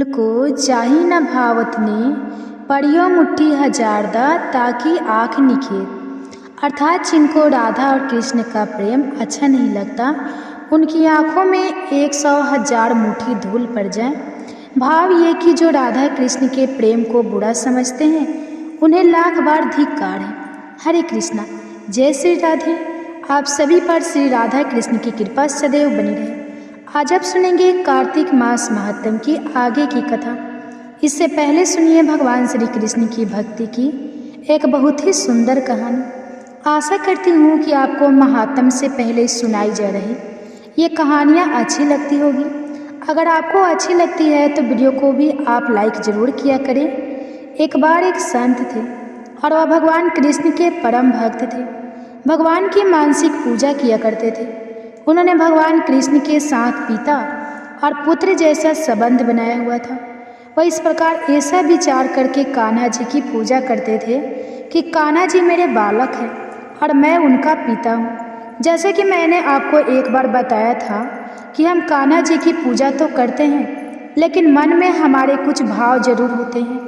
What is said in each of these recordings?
उनको जाहि न भावत ने पढ़ियो मुट्ठी हजारदा ताकि आँख निखेर। अर्थात जिनको राधा और कृष्ण का प्रेम अच्छा नहीं लगता, उनकी आँखों में 100,000 मुट्ठी धूल पड़ जाए। भाव ये कि जो राधा कृष्ण के प्रेम को बुरा समझते हैं, उन्हें लाख बार धिक्कार है। हरे कृष्णा। जय श्री राधे। आप सभी पर श्री राधा कृष्ण की कृपा सदैव बनी रहे। आज आप सुनेंगे कार्तिक मास महात्म की आगे की कथा। इससे पहले सुनिए भगवान श्री कृष्ण की भक्ति की एक बहुत ही सुंदर कहानी। आशा करती हूँ कि आपको महात्म से पहले सुनाई जा रही ये कहानियाँ अच्छी लगती होगी। अगर आपको अच्छी लगती है तो वीडियो को भी आप लाइक ज़रूर किया करें। एक बार एक संत थे और वह भगवान कृष्ण के परम भक्त थे। भगवान की मानसिक पूजा किया करते थे। उन्होंने भगवान कृष्ण के साथ पिता और पुत्र जैसा संबंध बनाया हुआ था। वह इस प्रकार ऐसा विचार करके कान्हा जी की पूजा करते थे कि कान्हा जी मेरे बालक हैं और मैं उनका पिता हूँ। जैसे कि मैंने आपको एक बार बताया था कि हम कान्हा जी की पूजा तो करते हैं, लेकिन मन में हमारे कुछ भाव जरूर होते हैं।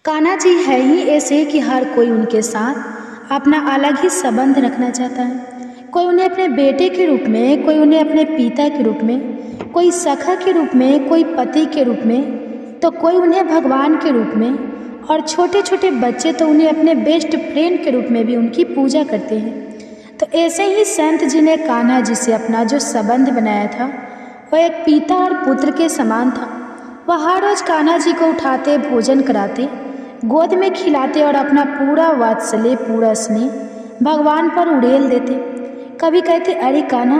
कान्हा जी है ही ऐसे कि हर कोई उनके साथ अपना अलग ही संबंध रखना चाहता है। कोई उन्हें अपने बेटे के रूप में, कोई उन्हें अपने पिता के रूप में, कोई सखा के रूप में, कोई पति के रूप में, तो कोई उन्हें भगवान के रूप में, और छोटे छोटे बच्चे तो उन्हें अपने बेस्ट फ्रेंड के रूप में भी उनकी पूजा करते हैं। तो ऐसे ही संत जी ने कान्हा जी से अपना जो संबंध बनाया था वह एक पिता और पुत्र के समान था। वह हर रोज कान्हा जी को उठाते, भोजन कराते, गोद में खिलाते और अपना पूरा वात्सल्य, पूरा स्नेह भगवान पर उड़ेल देते। कभी कहते, अरे कान्हा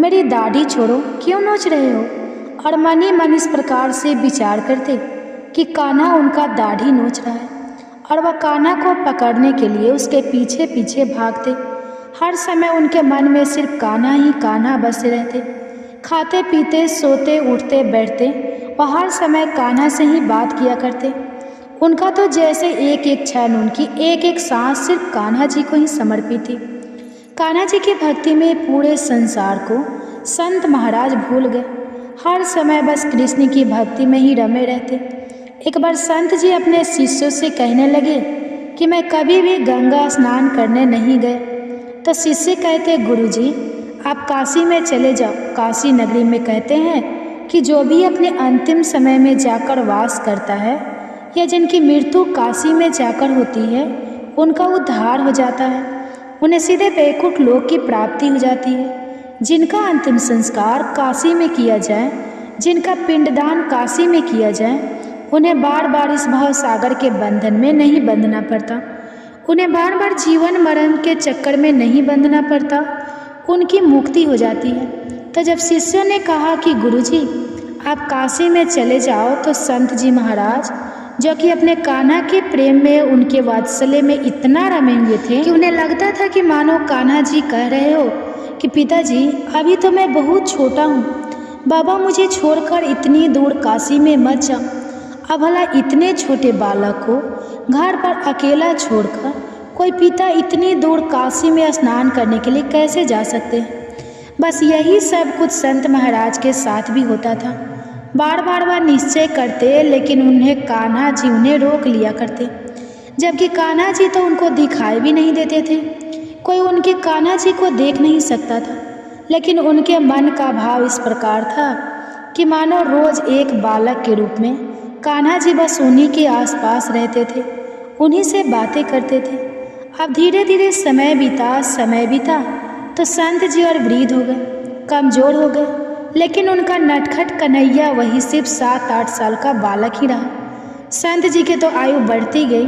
मेरी दाढ़ी छोड़ो, क्यों नोच रहे हो? और मन ही मन इस प्रकार से विचार करते कि कान्हा उनका दाढ़ी नोच रहा है और वह कान्हा को पकड़ने के लिए उसके पीछे पीछे भागते। हर समय उनके मन में सिर्फ कान्हा ही कान्हा बसे रहते। खाते पीते, सोते, उठते, बैठते, वह हर समय कान्हा से ही बात किया करते। उनका तो जैसे एक एक क्षण, उनकी एक एक सांस सिर्फ कान्हा जी को ही समर्पित थी। कान्हा जी की भक्ति में पूरे संसार को संत महाराज भूल गए। हर समय बस कृष्ण की भक्ति में ही रमे रहते। एक बार संत जी अपने शिष्यों से कहने लगे कि मैं कभी भी गंगा स्नान करने नहीं गए। तो शिष्य कहते, गुरुजी आप काशी में चले जाओ। काशी नगरी में कहते हैं कि जो भी अपने अंतिम समय में जाकर वास करता है या जिनकी मृत्यु काशी में जाकर होती है, उनका उद्धार हो जाता है। उन्हें सीधे वैकुंठ लोक की प्राप्ति हो जाती है। जिनका अंतिम संस्कार काशी में किया जाए, जिनका पिंडदान काशी में किया जाए, उन्हें बार बार इस भाव सागर के बंधन में नहीं बंधना पड़ता। उन्हें बार बार जीवन मरण के चक्कर में नहीं बंधना पड़ता। उनकी मुक्ति हो जाती है। तो जब शिष्यों ने कहा कि गुरुजी आप काशी में चले जाओ, तो संत जी महाराज, जो कि अपने कान्हा के प्रेम में, उनके वात्सल्य में इतना रमे हुए थे कि उन्हें लगता था कि मानो कान्हा जी कह रहे हो कि पिताजी अभी तो मैं बहुत छोटा हूँ, बाबा मुझे छोड़कर इतनी दूर काशी में मत जाओ। अब भला इतने छोटे बालक को घर पर अकेला छोड़कर कोई पिता इतनी दूर काशी में स्नान करने के लिए कैसे जा सकते हैं? बस यही सब कुछ संत महाराज के साथ भी होता था। बार बार वह निश्चय करते, लेकिन उन्हें कान्हा जी उन्हें रोक लिया करते, जबकि कान्हा जी तो उनको दिखाई भी नहीं देते थे। कोई उनके कान्हा जी को देख नहीं सकता था, लेकिन उनके मन का भाव इस प्रकार था कि मानो रोज एक बालक के रूप में कान्हा जी बस उन्हीं के आसपास रहते थे, उन्हीं से बातें करते थे। अब धीरे धीरे समय बीता तो संत जी और वृद्ध हो गए, कमजोर हो गए, लेकिन उनका नटखट कन्हैया वही सिर्फ 7-8 साल का बालक ही रहा। संत जी के तो आयु बढ़ती गई,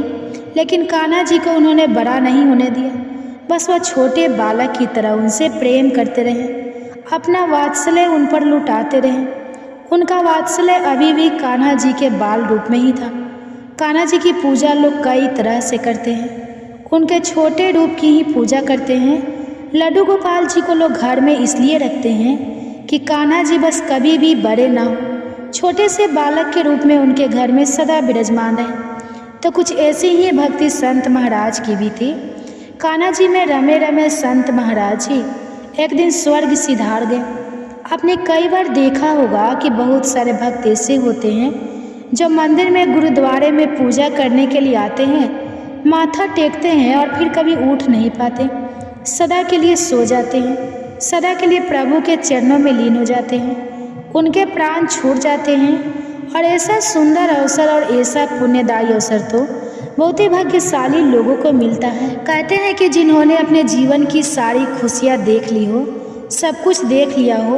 लेकिन कान्हा जी को उन्होंने बड़ा नहीं होने दिया। बस वह छोटे बालक की तरह उनसे प्रेम करते रहे, अपना वात्सल्य उन पर लुटाते रहे। उनका वात्सल्य अभी भी कान्हा जी के बाल रूप में ही था। कान्हा जी की पूजा लोग कई तरह से करते हैं। उनके छोटे रूप की ही पूजा करते हैं। लड्डू गोपाल जी को लोग घर में इसलिए रखते हैं कि कान्हा जी बस कभी भी बड़े ना हो, छोटे से बालक के रूप में उनके घर में सदा विराजमान रहे। तो कुछ ऐसी ही भक्ति संत महाराज की भी थी। कान्हा जी में रमे रमे संत महाराज जी एक दिन स्वर्ग सिधार गए। आपने कई बार देखा होगा कि बहुत सारे भक्त ऐसे होते हैं जो मंदिर में गुरुद्वारे में पूजा करने के लिए आते हैं, माथा टेकते हैं और फिर कभी उठ नहीं पाते। सदा के लिए सो जाते हैं, सदा के लिए प्रभु के चरणों में लीन हो जाते हैं, उनके प्राण छूट जाते हैं। और ऐसा सुंदर अवसर और ऐसा पुण्यदायी अवसर तो बहुत ही भाग्यशाली लोगों को मिलता है। कहते हैं कि जिन्होंने अपने जीवन की सारी खुशियाँ देख ली हो, सब कुछ देख लिया हो,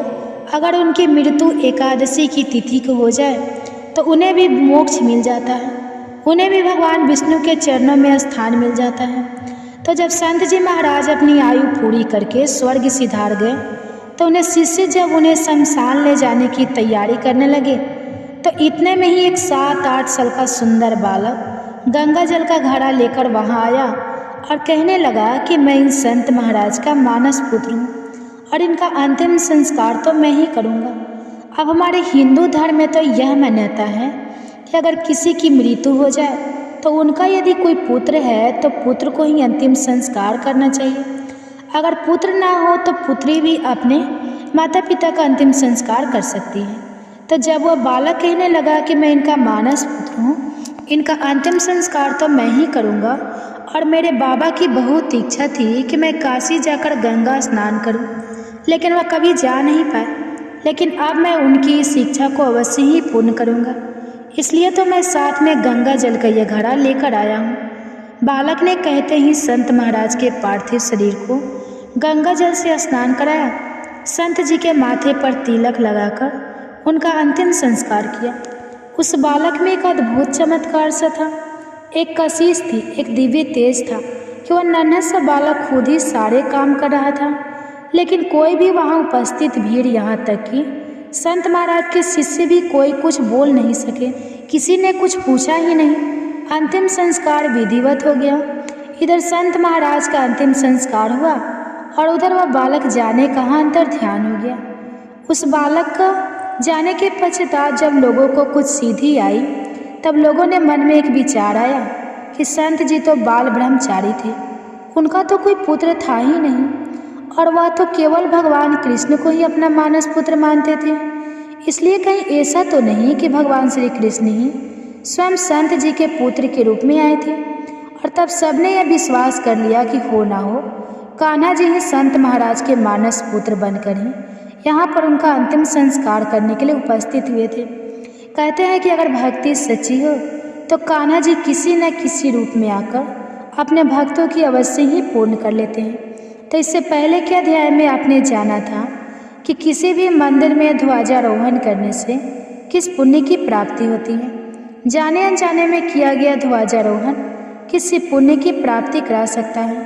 अगर उनकी मृत्यु एकादशी की तिथि को हो जाए तो उन्हें भी मोक्ष मिल जाता है, उन्हें भी भगवान विष्णु के चरणों में स्थान मिल जाता है। तो जब संत जी महाराज अपनी आयु पूरी करके स्वर्ग सिधार गए तो उन्हें शिष्य जब उन्हें शमशान ले जाने की तैयारी करने लगे तो इतने में ही एक 7-8 साल का सुंदर बालक गंगा जल का घड़ा लेकर वहां आया और कहने लगा कि मैं इन संत महाराज का मानस पुत्र हूँ और इनका अंतिम संस्कार तो मैं ही करूँगा। अब हमारे हिंदू धर्म में तो यह मान्यता है कि अगर किसी की मृत्यु हो जाए तो उनका यदि कोई पुत्र है तो पुत्र को ही अंतिम संस्कार करना चाहिए। अगर पुत्र ना हो तो पुत्री भी अपने माता पिता का अंतिम संस्कार कर सकती है। तो जब वह बालक कहने लगा कि मैं इनका मानस पुत्र हूँ, इनका अंतिम संस्कार तो मैं ही करूँगा और मेरे बाबा की बहुत इच्छा थी कि मैं काशी जाकर गंगा स्नान करूँ, लेकिन वह कभी जा नहीं पाए, लेकिन अब मैं उनकी इस इच्छा को अवश्य ही पूर्ण करूँगा, इसलिए तो मैं साथ में गंगा जल का यह घड़ा लेकर आया हूँ। बालक ने कहते ही संत महाराज के पार्थिव शरीर को गंगा जल से स्नान कराया, संत जी के माथे पर तिलक लगाकर उनका अंतिम संस्कार किया। उस बालक में एक अद्भुत चमत्कार सा था, एक कशिश थी, एक दिव्य तेज था कि वह नन्हा सा बालक खुद ही सारे काम कर रहा था, लेकिन कोई भी वहाँ उपस्थित भीड़, यहाँ तक कि संत महाराज के शिष्य भी कोई कुछ बोल नहीं सके, किसी ने कुछ पूछा ही नहीं। अंतिम संस्कार विधिवत हो गया। इधर संत महाराज का अंतिम संस्कार हुआ और उधर वह बालक जाने कहाँ अंतर ध्यान हो गया। उस बालक का जाने के पश्चात जब लोगों को कुछ सीधी आई तब लोगों ने मन में एक विचार आया कि संत जी तो बाल ब्रह्मचारी थे, उनका तो कोई पुत्र था ही नहीं और वह तो केवल भगवान कृष्ण को ही अपना मानस पुत्र मानते थे, इसलिए कहीं ऐसा तो नहीं कि भगवान श्री कृष्ण ही स्वयं संत जी के पुत्र के रूप में आए थे। और तब सबने यह विश्वास कर लिया कि हो ना हो कान्हा जी ही संत महाराज के मानस पुत्र बनकर ही यहाँ पर उनका अंतिम संस्कार करने के लिए उपस्थित हुए थे। कहते हैं कि अगर भक्ति सच्ची हो तो कान्हा जी किसी न किसी रूप में आकर अपने भक्तों की अवश्य ही पूर्ण कर लेते हैं। तो इससे पहले के अध्याय में आपने जाना था कि किसी भी मंदिर में ध्वजारोहण करने से किस पुण्य की प्राप्ति होती है। जाने अनजाने में किया गया ध्वजारोहण किसी पुण्य की प्राप्ति करा सकता है,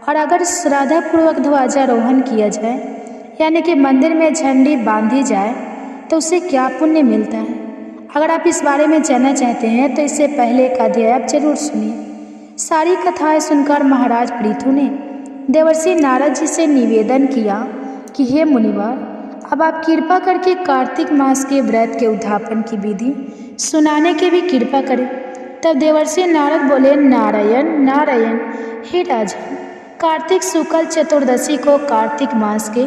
और अगर श्रद्धापूर्वक ध्वजारोहण किया जाए यानी कि मंदिर में झंडी बांधी जाए तो उसे क्या पुण्य मिलता है। अगर आप इस बारे में जानना चाहते हैं तो इससे पहले एक अध्याय आप जरूर सुनिए। सारी कथाएं सुनकर महाराज पृथु ने देवर्षि नारद जी से निवेदन किया कि हे मुनिवर, अब आप कृपा करके कार्तिक मास के व्रत के उद्यापन की विधि सुनाने की भी कृपा करें। तब देवर्षि नारद बोले, नारायण नारायण, हे राजन, कार्तिक शुक्ल चतुर्दशी को कार्तिक मास के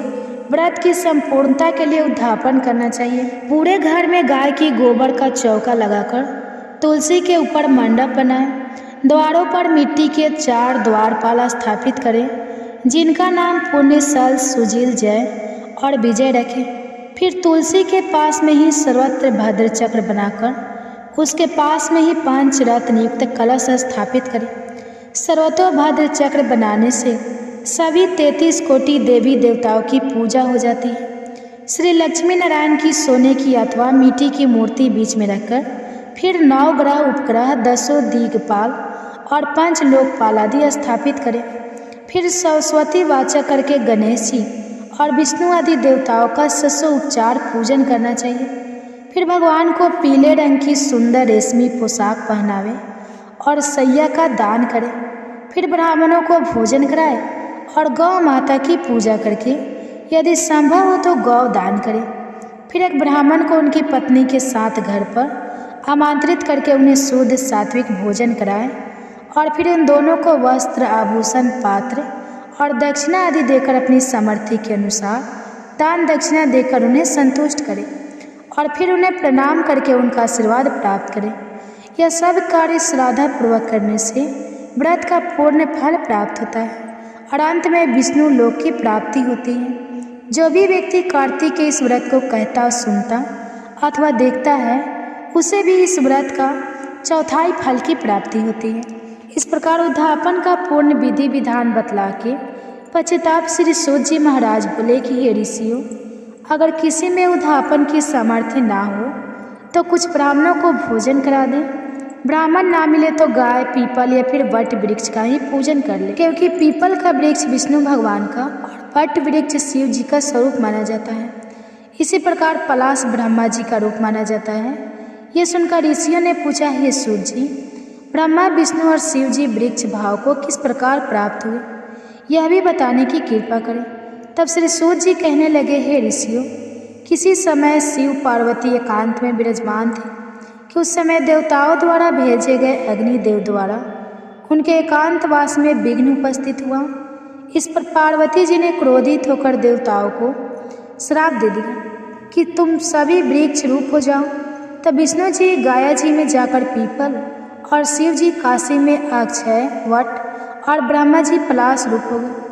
व्रत की संपूर्णता के लिए उद्यापन करना चाहिए। पूरे घर में गाय की गोबर का चौका लगाकर तुलसी के ऊपर मंडप बनाएं, द्वारों पर मिट्टी के 4 द्वारपाल स्थापित करें जिनका नाम पुण्य, सल, सुजील, जय और विजय रखें। फिर तुलसी के पास में ही सर्वत्र भद्र चक्र बनाकर उसके पास में ही 5 रत्न युक्त कलश स्थापित करें। सर्वतोभद्र चक्र बनाने से सभी 33 कोटि देवी देवताओं की पूजा हो जाती है। श्री लक्ष्मी नारायण की सोने की अथवा मिट्टी की मूर्ति बीच में रखकर फिर 9 ग्रह उपग्रह, 10 दिग्पाल और 5 लोकपाल आदि स्थापित करें। फिर सरस्वती वाचक करके गणेश जी और विष्णु आदि देवताओं का 600 उपचार पूजन करना चाहिए। फिर भगवान को पीले रंग की सुंदर रेशमी पोशाक पहनावे और सैया का दान करें। फिर ब्राह्मणों को भोजन कराए और गौ माता की पूजा करके यदि संभव हो तो गौ दान करें। फिर एक ब्राह्मण को उनकी पत्नी के साथ घर पर आमंत्रित करके उन्हें शुद्ध सात्विक भोजन कराएं और फिर उन दोनों को वस्त्र, आभूषण, पात्र और दक्षिणा आदि देकर अपनी सामर्थ्य के अनुसार दान दक्षिणा देकर उन्हें संतुष्ट करे और फिर उन्हें प्रणाम करके उनका आशीर्वाद प्राप्त करें। यह सब कार्य श्रद्धापूर्वक करने से व्रत का पूर्ण फल प्राप्त होता है और अंत में विष्णु लोक की प्राप्ति होती है। जो भी व्यक्ति कार्तिक के इस व्रत को कहता, सुनता अथवा देखता है, उसे भी इस व्रत का चौथाई फल की प्राप्ति होती है। इस प्रकार उद्यापन का पूर्ण विधि विधान बतला के पश्चाताप श्री सूत जी महाराज बोले कि हे ऋषियों, अगर किसी में उद्यापन की सामर्थ्य ना हो तो कुछ ब्राह्मणों को भोजन करा दें। ब्राह्मण ना मिले तो गाय, पीपल या फिर वट वृक्ष का ही पूजन कर ले, क्योंकि पीपल का वृक्ष विष्णु भगवान का और वट वृक्ष शिव जी का स्वरूप माना जाता है। इसी प्रकार पलाश ब्रह्मा जी का रूप माना जाता है। ये सुनकर ऋषियों ने पूछा, हे सूत जी, ब्रह्मा, विष्णु और शिव जी वृक्ष भाव को किस प्रकार प्राप्त हुए, यह भी बताने की कृपा करें। तब श्री सूत जी कहने लगे, हे ऋषियों, किसी समय शिव पार्वती एकांत में विराजमान थे कि उस समय देवताओं द्वारा भेजे गए अग्निदेव द्वारा उनके एकांतवास में विघ्न उपस्थित हुआ। इस पर पार्वती जी ने क्रोधित होकर देवताओं को श्राप दे दिया कि तुम सभी वृक्ष रूप हो जाओ। तब विष्णु जी गाया जी में जाकर पीपल और शिव जी काशी में अक्षय वट और ब्रह्मा जी पलाश रूप हो गए।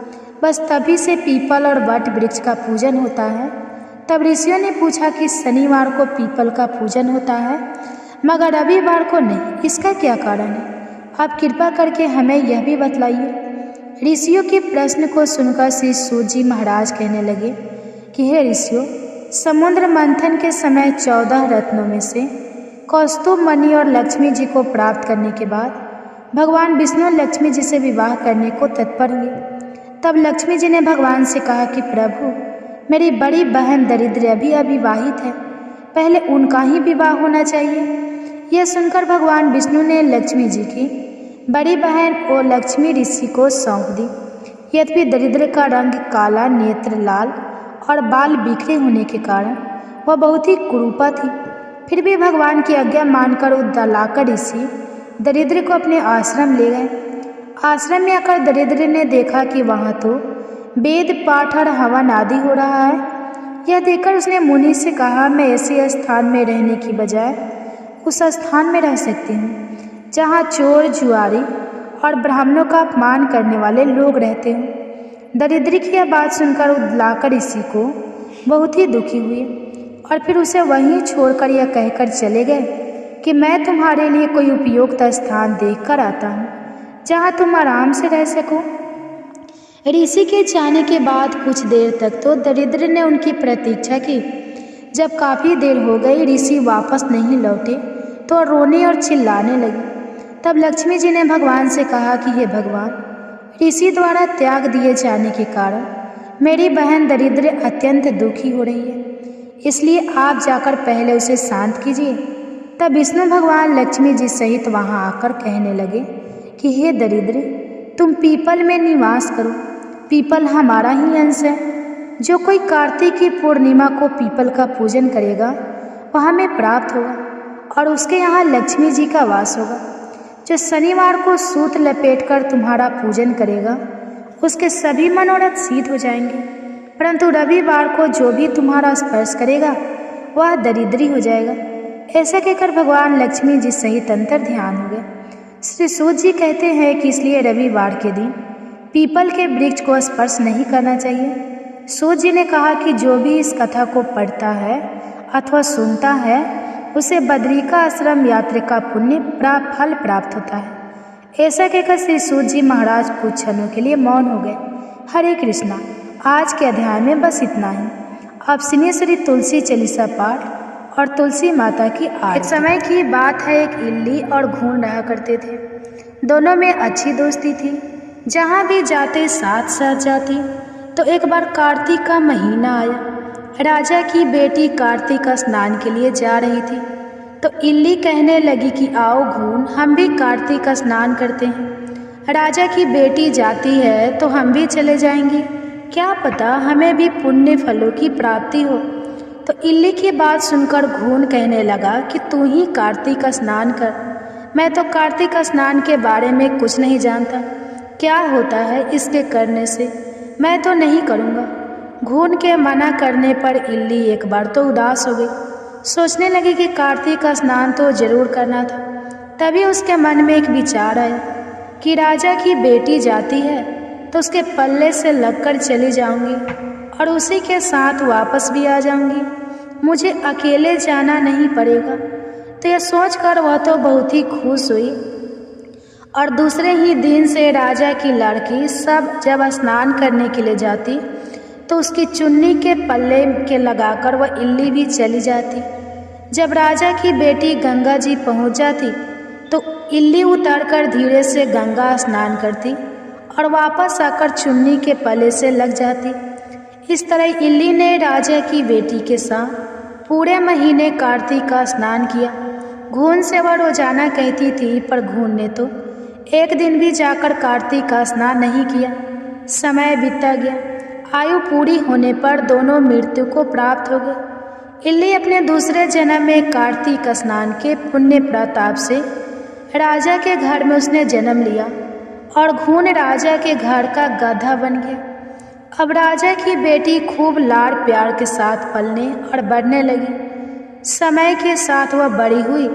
बस तभी से पीपल और वट वृक्ष का पूजन होता है। तब ऋषियों ने पूछा कि शनिवार को पीपल का पूजन होता है मगर रविवार को नहीं, इसका क्या कारण है? आप कृपा करके हमें यह भी बतलाइए। ऋषियों के प्रश्न को सुनकर श्री सूत जी महाराज कहने लगे कि हे ऋषियों, समुद्र मंथन के समय 14 रत्नों में से कौस्तुभ मणि और लक्ष्मी जी को प्राप्त करने के बाद भगवान विष्णु लक्ष्मी जी से विवाह करने को तत्पर हुए। तब लक्ष्मी जी ने भगवान से कहा कि प्रभु, मेरी बड़ी बहन दरिद्र अभी अविवाहित है, पहले उनका ही विवाह होना चाहिए। यह सुनकर भगवान विष्णु ने लक्ष्मी जी की बड़ी बहन और लक्ष्मी ऋषि को सौंप दी। यद्यपि दरिद्र का रंग काला, नेत्र लाल और बाल बिखरे होने के कारण वह बहुत ही कुरूपा थी, फिर भी भगवान की आज्ञा मानकर उद्दालकर ऋषि दरिद्र को अपने आश्रम ले गए। आश्रम में आकर दरिद्र ने देखा कि वहाँ तो वेद पाठ और हवन आदि हो रहा है। यह देखकर उसने मुनि से कहा, मैं ऐसे स्थान में रहने की बजाय उस स्थान में रह सकती हूँ जहाँ चोर, जुआरी और ब्राह्मणों का अपमान करने वाले लोग रहते हों। दरिद्र की यह बात सुनकर उद्दालकर ऋषि को बहुत ही दुखी हुए और फिर उसे वहीं छोड़कर यह कहकर चले गए कि मैं तुम्हारे लिए कोई उपयुक्त स्थान देखकर आता हूँ जहाँ तुम आराम से रह सको। ऋषि के जाने के बाद कुछ देर तक तो दरिद्र ने उनकी प्रतीक्षा की। जब काफ़ी देर हो गई, ऋषि वापस नहीं लौटे तो रोने और चिल्लाने लगे। तब लक्ष्मी जी ने भगवान से कहा कि हे भगवान, ऋषि द्वारा त्याग दिए जाने के कारण मेरी बहन दरिद्र अत्यंत दुखी हो रही है, इसलिए आप जाकर पहले उसे शांत कीजिए। तब विष्णु भगवान लक्ष्मी जी सहित वहाँ आकर कहने लगे कि हे दरिद्र, तुम पीपल में निवास करो। पीपल हमारा ही अंश है। जो कोई कार्तिक की पूर्णिमा को पीपल का पूजन करेगा वह हमें प्राप्त होगा और उसके यहाँ लक्ष्मी जी का वास होगा। जो शनिवार को सूत लपेटकर तुम्हारा पूजन करेगा उसके सभी मनोरथ सिद्ध हो जाएंगे, परंतु रविवार को जो भी तुम्हारा स्पर्श करेगा वह दरिद्री हो जाएगा। ऐसा कहकर भगवान लक्ष्मी जी सहित अंतर ध्यान हो गए। श्री सूत जी कहते हैं कि इसलिए रविवार के दिन पीपल के वृक्ष को स्पर्श नहीं करना चाहिए। सूत जी ने कहा कि जो भी इस कथा को पढ़ता है अथवा सुनता है उसे बद्रिका आश्रम यात्रा का पुण्य फल प्राप्त होता है। ऐसा कहकर श्री सूत जी महाराज कुछ क्षणों के लिए मौन हो गए। हरे कृष्णा। आज के अध्याय में बस इतना ही। अब सुनिए श्री तुलसी चालीसा पाठ और तुलसी माता की आरती। एक समय की बात है, एक इल्ली और घून रहा करते थे। दोनों में अच्छी दोस्ती थी, जहाँ भी जाते साथ साथ जाती। तो एक बार कार्तिक का महीना आया। राजा की बेटी कार्तिक स्नान के लिए जा रही थी तो इल्ली कहने लगी कि आओ घून, हम भी कार्तिक स्नान करते हैं। राजा की बेटी जाती है तो हम भी चले जाएंगे, क्या पता हमें भी पुण्य फलों की प्राप्ति हो। तो इल्ली की बात सुनकर घून कहने लगा कि तू ही कार्तिक स्नान कर, मैं तो कार्तिक स्नान के बारे में कुछ नहीं जानता, क्या होता है इसके करने से, मैं तो नहीं करूँगा। घून के मना करने पर इल्ली एक बार तो उदास हो गई। सोचने लगी कि कार्तिक का स्नान तो जरूर करना था। तभी उसके मन में एक विचार आया कि राजा की बेटी जाती है तो उसके पल्ले से लगकर चली जाऊंगी और उसी के साथ वापस भी आ जाऊंगी। मुझे अकेले जाना नहीं पड़ेगा। तो यह सोचकर वह तो बहुत ही खुश हुई और दूसरे ही दिन से राजा की लड़की सब जब स्नान करने के लिए जाती तो उसकी चुन्नी के पल्ले के लगाकर वह इल्ली भी चली जाती। जब राजा की बेटी गंगा जी पहुंच जाती तो इल्ली उतरकर धीरे से गंगा स्नान करती और वापस आकर चुन्नी के पल्ले से लग जाती। इस तरह इल्ली ने राजा की बेटी के साथ पूरे महीने कार्तिक का स्नान किया। घून से वह रोजाना कहती थी, पर घून ने तो एक दिन भी जाकर कार्तिक का स्नान नहीं किया। समय बीतता गया। आयु पूरी होने पर दोनों मृत्यु को प्राप्त हो गए। इल्ली अपने दूसरे जन्म में कार्तिक स्नान के पुण्य प्रताप से राजा के घर में उसने जन्म लिया और घून राजा के घर का गधा बन गया। अब राजा की बेटी खूब लाड़ प्यार के साथ पलने और बढ़ने लगी। समय के साथ वह बड़ी हुई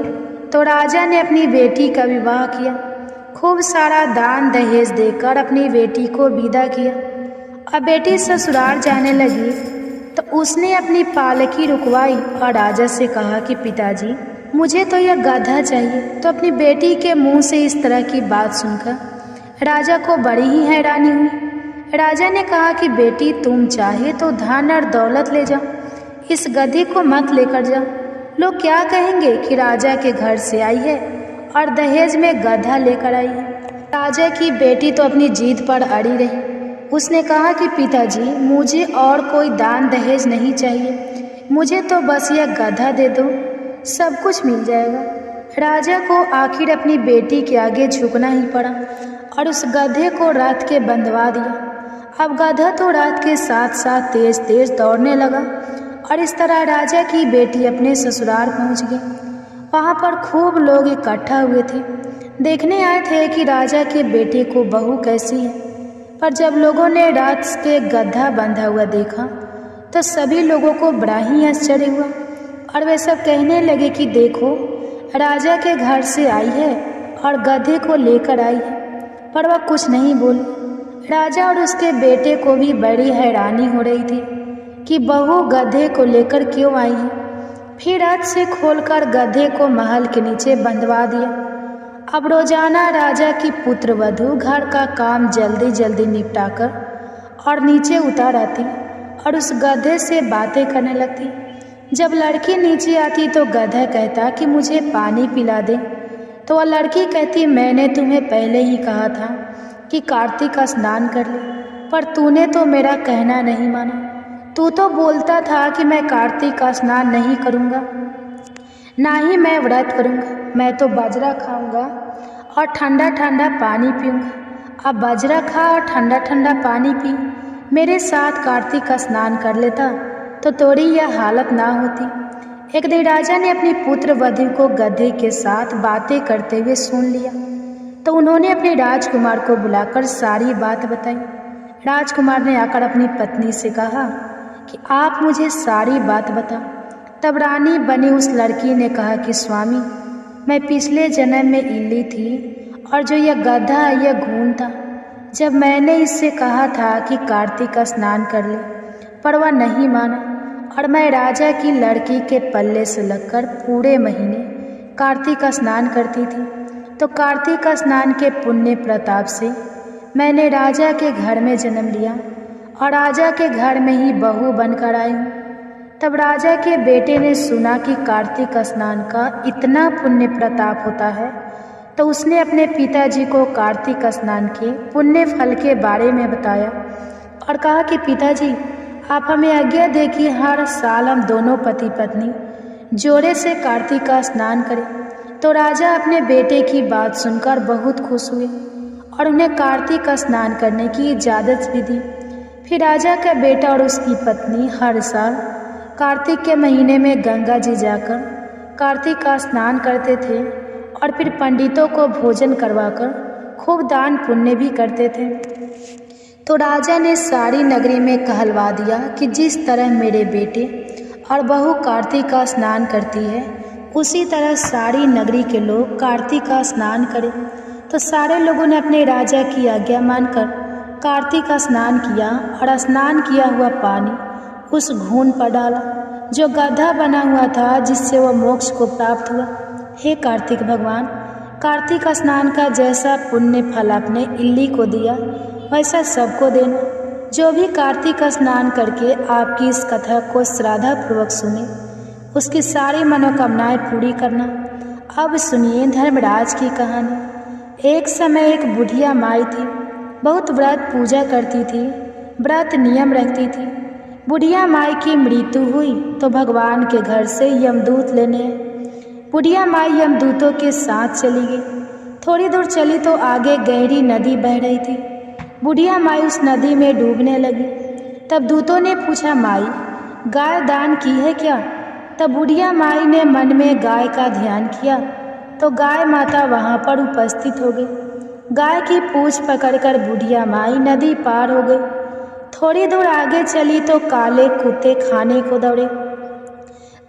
तो राजा ने अपनी बेटी का विवाह किया। खूब सारा दान दहेज देकर अपनी बेटी को विदा किया। अब बेटी ससुराल जाने लगी तो उसने अपनी पालकी रुकवाई और राजा से कहा कि पिताजी, मुझे तो यह गधा चाहिए। तो अपनी बेटी के मुंह से इस तरह की बात सुनकर राजा को बड़ी ही हैरानी हुई। राजा ने कहा कि बेटी, तुम चाहे तो धन और दौलत ले जाओ, इस गधे को मत लेकर जाओ। लोग क्या कहेंगे कि राजा के घर से आई है और दहेज में गधा लेकर आई है। राजा की बेटी तो अपनी जीद पर अड़ी रही। उसने कहा कि पिताजी, मुझे और कोई दान दहेज नहीं चाहिए, मुझे तो बस यह गधा दे दो, सब कुछ मिल जाएगा। राजा को आखिर अपनी बेटी के आगे झुकना ही पड़ा और उस गधे को रथ के बंधवा दिया। अब गधा तो रथ के साथ साथ तेज तेज दौड़ने लगा और इस तरह राजा की बेटी अपने ससुराल पहुंच गई। वहां पर खूब लोग इकट्ठा हुए थे, देखने आए थे कि राजा के बेटे को बहू कैसी है। पर जब लोगों ने रथ के गधा बंधा हुआ देखा तो सभी लोगों को बड़ा ही आश्चर्य हुआ और वे सब कहने लगे कि देखो, राजा के घर से आई है और गधे को लेकर आई है। पर वह कुछ नहीं बोली। राजा और उसके बेटे को भी बड़ी हैरानी हो रही थी कि बहू गधे को लेकर क्यों आई है। फिर रथ से खोलकर गधे को महल के नीचे बंधवा दिया। अब रोजाना राजा की पुत्र वधू घर का काम जल्दी जल्दी निपटाकर और नीचे उतर आती और उस गधे से बातें करने लगती। जब लड़की नीचे आती तो गधा कहता कि मुझे पानी पिला दे। तो वह लड़की कहती, मैंने तुम्हें पहले ही कहा था कि कार्तिक का स्नान कर ले, पर तूने तो मेरा कहना नहीं माना। तू तो बोलता था कि मैं कार्तिक का स्नान नहीं करूँगा, ना ही मैं व्रत करूँगा। मैं तो बाजरा खाऊंगा और ठंडा ठंडा पानी पीऊँगा। अब बाजरा खा और ठंडा ठंडा पानी पी, मेरे साथ कार्तिक का स्नान कर लेता तो थोड़ी यह हालत ना होती। एक दिन राजा ने अपनी पुत्र वधू को गधे के साथ बातें करते हुए सुन लिया तो उन्होंने अपने राजकुमार को बुलाकर सारी बात बताई। राजकुमार ने आकर अपनी पत्नी से कहा कि आप मुझे सारी बात बताओ। तब रानी बनी उस लड़की ने कहा कि स्वामी, मैं पिछले जन्म में इल्ली थी और जो यह गधा है यह घून था। जब मैंने इससे कहा था कि कार्तिक का स्नान कर ले, पर वह नहीं माना और मैं राजा की लड़की के पल्ले से लगकर पूरे महीने कार्तिक का स्नान करती थी। तो कार्तिक का स्नान के पुण्य प्रताप से मैंने राजा के घर में जन्म लिया और राजा के घर में ही बहू बनकर आई हूँ। तब राजा के बेटे ने सुना कि कार्तिक स्नान का इतना पुण्य प्रताप होता है तो उसने अपने पिताजी को कार्तिक स्नान के पुण्य फल के बारे में बताया और कहा कि पिताजी, आप हमें आज्ञा दे कि हर साल हम दोनों पति पत्नी जोड़े से कार्तिक का स्नान करें। तो राजा अपने बेटे की बात सुनकर बहुत खुश हुए और उन्हें कार्तिक का स्नान करने की इजाज़त भी दी। फिर राजा का बेटा और उसकी पत्नी हर साल कार्तिक के महीने में गंगा जी जाकर कार्तिक का स्नान करते थे और फिर पंडितों को भोजन करवाकर खूब दान पुण्य भी करते थे। तो राजा ने सारी नगरी में कहलवा दिया कि जिस तरह मेरे बेटे और बहू कार्तिक का स्नान करती है, उसी तरह सारी नगरी के लोग कार्तिक का स्नान करें। तो सारे लोगों ने अपने राजा की आज्ञा मानकर कार्तिक का स्नान किया और स्नान किया हुआ पानी उस घून पर डाला जो गड्ढा बना हुआ था, जिससे वह मोक्ष को प्राप्त हुआ। हे कार्तिक भगवान, कार्तिक स्नान का जैसा पुण्य फल आपने इल्ली को दिया, वैसा सबको देना। जो भी कार्तिक स्नान करके आपकी इस कथा को श्रद्धापूर्वक सुने, उसकी सारी मनोकामनाएं पूरी करना। अब सुनिए धर्मराज की कहानी। एक समय एक बुढ़िया माई थी, बहुत व्रत पूजा करती थी, व्रत नियम रखती थी। बुढ़िया माई की मृत्यु हुई तो भगवान के घर से यमदूत लेने बुढ़िया माई यमदूतों के साथ चली गई। थोड़ी दूर चली तो आगे गहरी नदी बह रही थी। बुढ़िया माई उस नदी में डूबने लगी। तब दूतों ने पूछा, माई गाय दान की है क्या? तब बुढ़िया माई ने मन में गाय का ध्यान किया तो गाय माता वहाँ पर उपस्थित हो गई। गाय की पूंछ पकड़कर बुढ़िया माई नदी पार हो गई। थोड़ी दूर आगे चली तो काले कुत्ते खाने को दौड़े।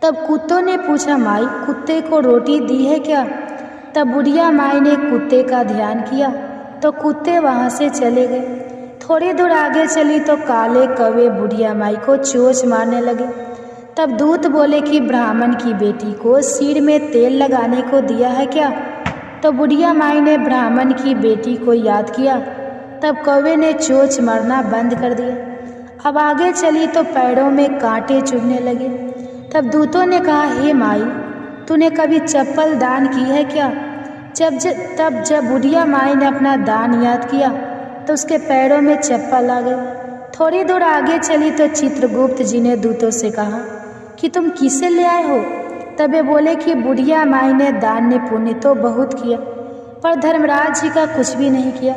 तब कुत्तों ने पूछा, माई कुत्ते को रोटी दी है क्या? तब बुढ़िया माई ने कुत्ते का ध्यान किया तो कुत्ते वहाँ से चले गए। थोड़ी दूर आगे चली तो काले कौवे बुढ़िया माई को चोंच मारने लगे। तब दूत बोले कि ब्राह्मण की बेटी को सिर में तेल लगाने को दिया है क्या? तो बुढ़िया माई ने ब्राह्मण की बेटी को याद किया। तब कौवे ने चोंच मारना बंद कर दिया। अब आगे चली तो पैरों में कांटे चुभने लगे। तब दूतों ने कहा, हे माई, तूने कभी चप्पल दान की है क्या? तब जब बुढ़िया माई ने अपना दान याद किया तो उसके पैरों में चप्पल आ गई। थोड़ी दूर आगे चली तो चित्रगुप्त जी ने दूतों से कहा कि तुम किसे ले आए हो? तब वे बोले कि बुढ़िया माई ने दान ने पुण्य तो बहुत किया, पर धर्मराज जी का कुछ भी नहीं किया,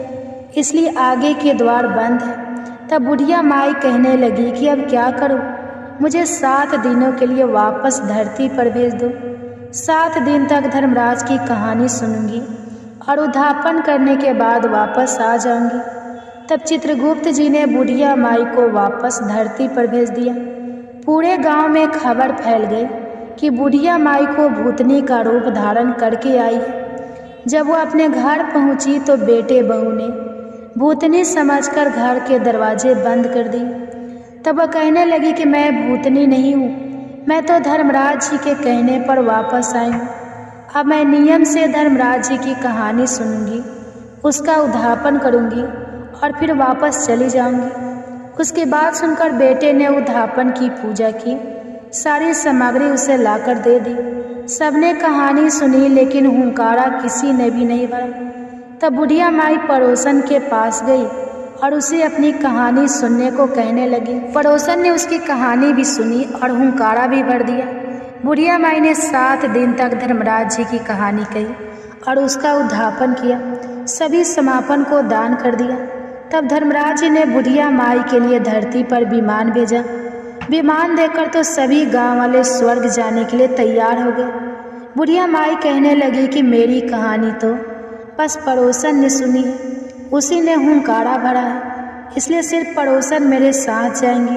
इसलिए आगे के द्वार बंद है। तब बुढ़िया माई कहने लगी कि अब क्या करूं? मुझे 7 दिनों के लिए वापस धरती पर भेज दो। 7 दिन तक धर्मराज की कहानी सुनूंगी और उद्धापन करने के बाद वापस आ जाऊंगी। तब चित्रगुप्त जी ने बुढ़िया माई को वापस धरती पर भेज दिया। पूरे गांव में खबर फैल गई कि बुढ़िया माई को भूतनी का रूप धारण करके आई है। जब वो अपने घर पहुंची तो बेटे बहू ने भूतनी समझकर घर के दरवाजे बंद कर दिए। तब वह कहने लगी कि मैं भूतनी नहीं हूँ, मैं तो धर्मराज जी के कहने पर वापस आई हूँ। अब मैं नियम से धर्मराज जी की कहानी सुनूंगी, उसका उद्धापन करूंगी और फिर वापस चली जाऊंगी। उसकी बात सुनकर बेटे ने उद्धापन की पूजा की, सारी सामग्री उसे लाकर दे दी। सबने कहानी सुनी लेकिन हुंकारा किसी ने भी नहीं भरा। तब बुढ़िया माई पड़ोसन के पास गई और उसे अपनी कहानी सुनने को कहने लगी। पड़ोसन ने उसकी कहानी भी सुनी और हुंकारा भी भर दिया। बुढ़िया माई ने 7 दिन तक धर्मराज जी की कहानी कही और उसका उद्धापन किया, सभी समापन को दान कर दिया। तब धर्मराज जी ने बुढ़िया माई के लिए धरती पर विमान भेजा। विमान देखकर तो सभी गांव वाले स्वर्ग जाने के लिए तैयार हो गए। बुढ़िया माई कहने लगी कि मेरी कहानी तो बस पड़ोसन ने सुनी है, उसी ने हुंकारा भरा है, इसलिए सिर्फ पड़ोसन मेरे साथ जाएंगे।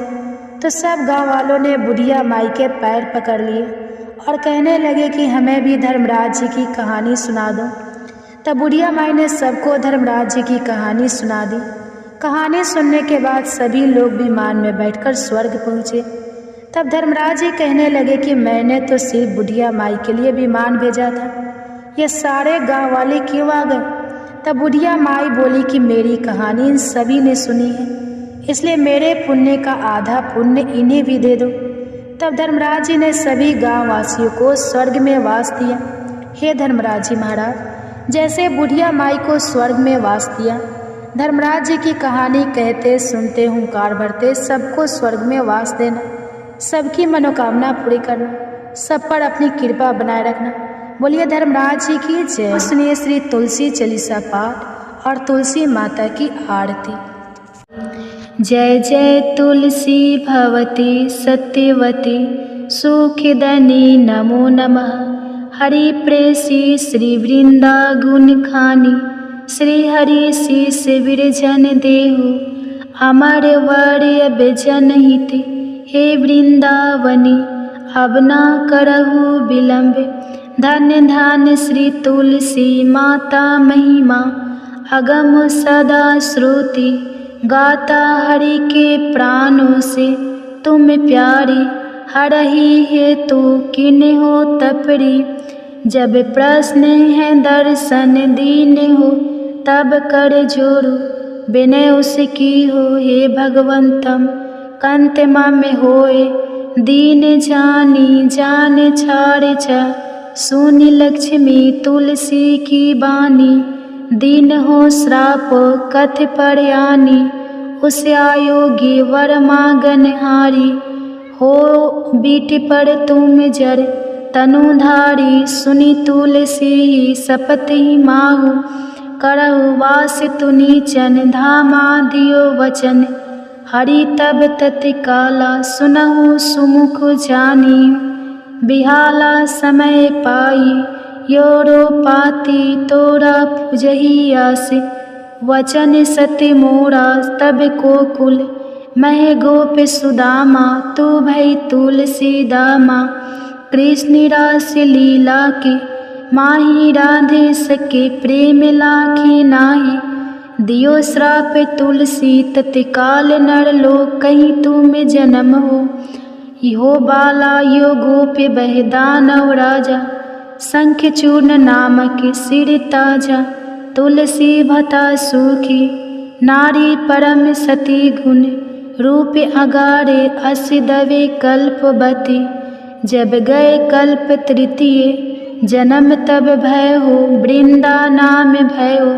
तो सब गांव वालों ने बुढ़िया माई के पैर पकड़ लिए और कहने लगे कि हमें भी धर्मराज जी की कहानी सुना दो। तब बुढ़िया माई ने सबको धर्मराज जी की कहानी सुना दी। कहानी सुनने के बाद सभी लोग विमान में बैठकर स्वर्ग पहुँचे। तब धर्मराज जी कहने लगे कि मैंने तो सिर्फ बुढ़िया माई के लिए विमान भेजा था, ये सारे गाँव वाले क्यों आ गए? तब बुढ़िया माई बोली कि मेरी कहानी इन सभी ने सुनी है, इसलिए मेरे पुण्य का आधा पुण्य इन्हें भी दे दो। तब धर्मराज जी ने सभी गाँव वासियों को स्वर्ग में वास दिया। हे धर्मराज जी महाराज, जैसे बुढ़िया माई को स्वर्ग में वास दिया, धर्मराज जी की कहानी कहते सुनते हुंकार भरते सबको स्वर्ग में वास देना, सबकी मनोकामना पूरी करना, सब पर अपनी कृपा बनाए रखना। बोलिए धर्मराज जी की जय। सुनिए श्री तुलसी चालीसा पाठ और तुलसी माता की आरती। जय जय तुलसी भवती सत्यवती सुखदनी नमो नमः। हरि प्रेसी श्री वृंदा गुण खानी, श्री हरि शीस विरजन देहु। अमर वर्य जनहित हे वृंदावनी, अब ना करहु विलंब। धन्य धन्य श्री तुलसी माता महिमा, अगम सदा श्रुति गाता हरि के प्राणों से तुम प्यारी। हरहि हेतु किन्हीं हो तपरी, जब प्रश्न है दर्शन दीन हो तब कर जोड़ो। विनय उसकी हो हे भगवंतम, कंत मम होए दीन जानी जान छाड़ जा। सुनि लक्ष्मी तुलसी की बानी, दीन हो श्राप कथ पर आनी। उस आयोगी वर मांगन हारी, हो बीट पर तुम जर तनुधारी। सुनि तुलसी सपति माहु, करहु वास तुनीचन धामा दियो वचन। हरि तब तत्काला सुनहु सुमुख जानी, बिहाला समय पाई योरो पाती तोरा पुजही आस। वचन सत्य मोरा तब को कुल, मह गोप सुदामा तू भई तुलसी दामा। कृष्ण रास लीला के माही राधे सके, प्रेम लाखी नाही। दियो श्राप तुलसी तत्काल नर लोक, कहीं तुम जन्म हो इहो बाला यो गोप बह दानव राजा। शंख चूर्ण नामक सिर ताजा, तुलसी भता सुखी नारी परम सती गुण। रूप अगारे अस दवे कल्पवती, जब गए कल्प तृतीय जन्म तब भय हो वृंदा नाम भयो।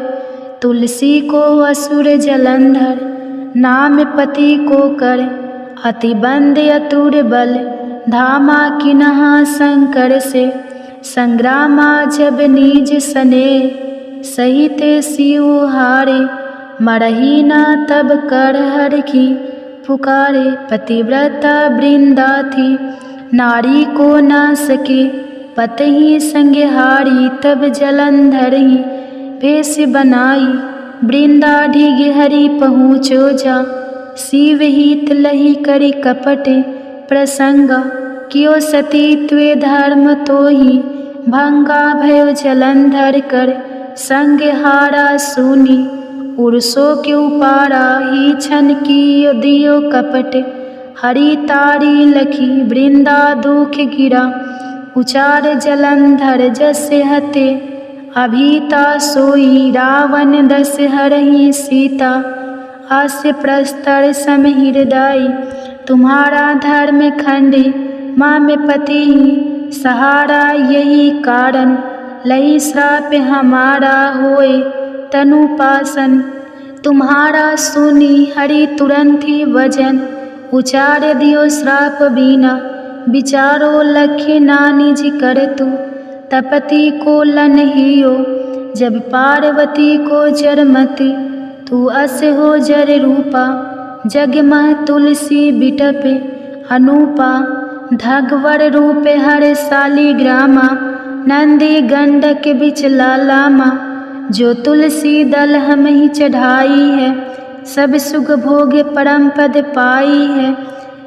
तुलसी को असुर जलंधर, नाम पति को कर अति बंद अतुर बल। धामा किन्हा शंकर से संग्रामा, जब निज सने सहित शिव हारे। मरही ना तब कर हर की पुकारे, पतिव्रता वृंदा थी नारी को ना सके। पतहि संगहारी तब जलंधर ही भेष बनाई। वृंदा ढिग हरि पहुँचो जा, शिव हित लही करी कपट प्रसंगा। कियो सती त्वे धर्म तो ही भंगा, भयो जलंधर कर संगहारा सुनी। उर्सो के उपारा ही छन की दियो कपट, हरि तारी लखी वृंदा दुख गिरा। उचार जलंधर जस हते अभीता सोई, रावण दस हरहि सीता। आस प्रस्तर सम हृदय तुम्हारा धर्म खंडे। माँ में पति सहारा यही कारण, लही श्राप हमारा होए तनुपासन। तुम्हारा सुनी हरि तुरंत ही वजन, उचार दियो श्राप बीना। विचारो लखे नानी जी कर तू, तपति को लन हियो। जब पार्वती को जरमति, तू अस हो जर रूपा। जगमह तुलसी बिटपे अनूपा, धगवर रूपे हर शालिग्रामा। नंदी गंडक बिच लालामा, जो तुलसी दल हम ही चढ़ाई है। सब सुख भोग परम पद पाई है,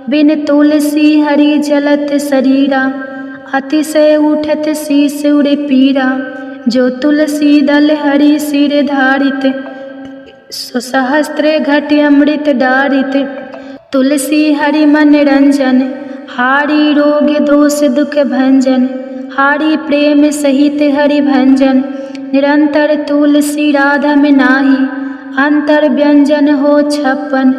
बिन तुलसी हरि जलत शरीरा। अतिशय उठत शीस उड़े पीरा, जो तुलसी दल हरि सिर धारित। सहस्त्र घट अमृत डारित, तुलसी हरि मन रंजन। हारी रोग दोष दुख भंजन, हारी प्रेम सहित हरि भंजन। निरंतर तुलसी राधा में नाही, अंतर व्यंजन हो छप्पन।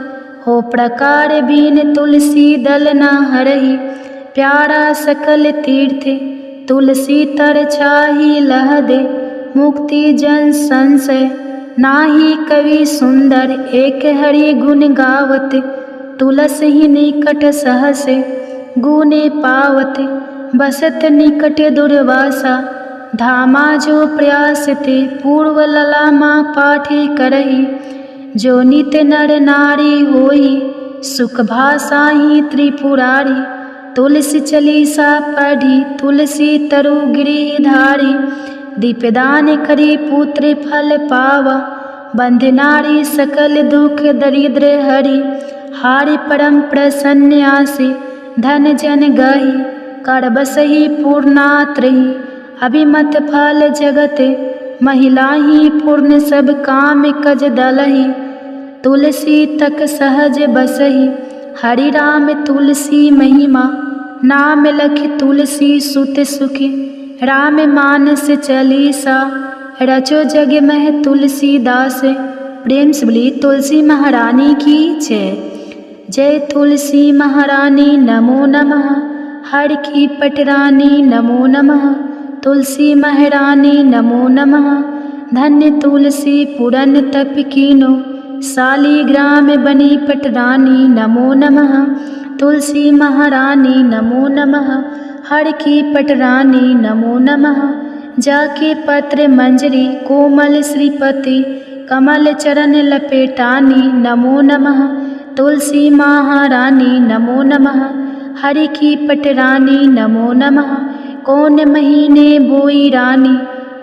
हो प्रकार बीन तुलसी दल ना हरहि, प्यारा सकल तीर्थ तुलसी तर छाही लह दे। मुक्ति जन संशय नाही कवि सुंदर, एक हरि गुण गावत। तुलसी ही निकट सहसे गुने पावत, बसत निकट दुर्वासा। धामा जो प्रयास ते पूर्व ललामा पाठी करही। जो नित नर नारी होई, सुख भाषा ही त्रिपुरारी। तुलसी चलीसा पढ़ी, तुलसी तरु गिरिधारी। दीपदान करी पुत्र फल पावा, बंध नारी सकल दुख दरिद्र हरि, हारि परम प्रसन्न आसी, धन जन गही, कर बसहि पूर्णात्रहि, अभिमत फल जगत महिलाहि, पूर्ण सब काम कज दलहि, तुलसी तक सहज बसहि, हरि राम तुलसी महिमा, नाम लख तुलसी सुत सुखी, राम मानस चालीसा, रचो जग मह तुलसीदास। प्रेम से बोली तुलसी महारानी की जय। जय तुलसी महारानी नमो नमः, हर की पटरानी नमो नमः, तुलसी महारानी नमो नमः, धन्य तुलसी पुरन तप कीनो, शालीग्राम बनी पटरानी नमो नमः, तुलसी महारानी नमो नमः, हर की पटरानी नमो नमः, जाके पत्र मंजरी कोमल श्रीपति, कमल चरण लपेटानी नमो नमः, तुलसी महारानी नमो नमः, हरि की पटरानी नमो नमः, कौन महीने बोई रानी,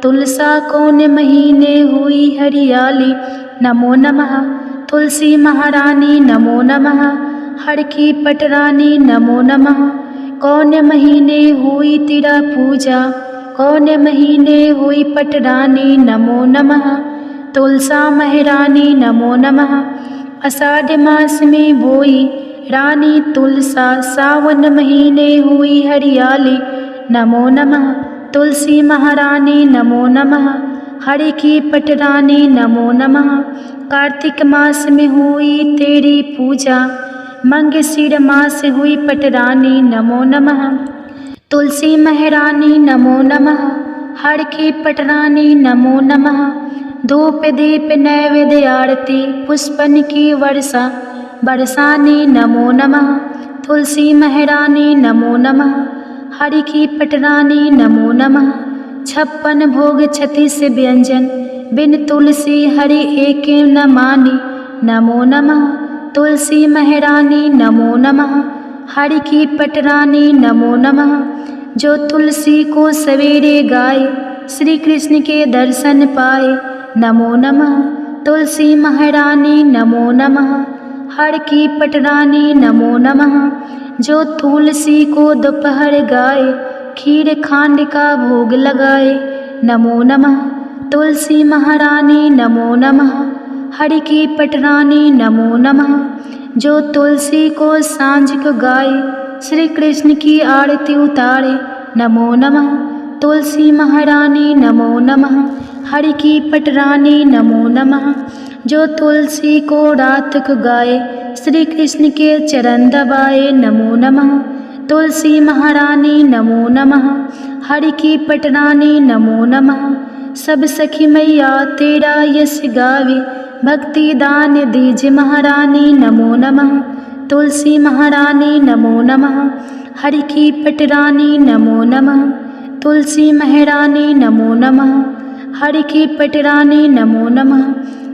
तुलसा कौन महीने हुई हरियाली, नमो नमः, तुलसी महारानी नमो नमः, हर की पटरानी नमो नमः, कौन महीने हुई तेरा पूजा, कौन महीने हुई पटरानी नमो नमः, तुलसा महारानी नमो नमः, आषाढ़ मास में बोई रानी तुलसा, सावन महीने हुई हरियाली, नमो नमः, तुलसी महारानी नमो नमः, हरि की पटरानी नमो नमः, कार्तिक मास में हुई तेरी पूजा, मंगशीर मास हुई पटरानी नमो नमः, तुलसी महारानी नमो नमः, हर की पटरानी नमो नमः, धूप दीप नैवेद्य आरती, पुष्पन की वर्षा बरसानी नमो नमः, तुलसी महारानी नमो नमः, हरि की पटरानी नमो नमः, 56 भोग 36 व्यंजन, बिन तुलसी हरि एक न मानी, नमो नमः, तुलसी महारानी नमो नमः, हरि की पटरानी नमो नमः, जो तुलसी को सवेरे गाए, श्री कृष्ण के दर्शन पाए, नमो नमः, तुलसी महारानी नमो नमः, हर की पटरानी नमो नमः, जो तुलसी को दोपहर गाए, खीर खांड का भोग लगाए, नमो नमः, तुलसी महारानी नमो नमः, हरि की पटरानी नमो नमः, जो तुलसी को सांझ को गाए, श्री कृष्ण की आरती उतारे, नमो नमः, तुलसी महारानी नमो नमः, हरि की पटरानी नमो नमः, जो तुलसी को रात को गाए, श्री कृष्ण के चरण दबाए, नमो नमः, तुलसी महारानी नमो नमः, हरि की पटरानी नमो नमः, सब सखी मैया तेरा यश गावे, भक्ति दान दीजिए महारानी नमो नमः, तुलसी महारानी नमो नमः, हरि की पटरानी नमो नमः, तुलसी महारानी नमो नमः, हरि की पटरानी नमो नमः।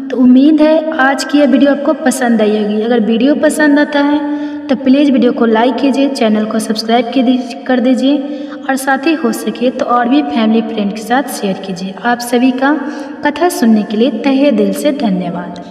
तो उम्मीद है आज की यह वीडियो आपको पसंद आई होगी। अगर वीडियो पसंद आता है तो प्लीज़ वीडियो को लाइक कीजिए, चैनल को सब्सक्राइब कर दीजिए और साथ ही हो सके तो और भी फैमिली फ्रेंड के साथ शेयर कीजिए। आप सभी का कथा सुनने के लिए तहे दिल से धन्यवाद।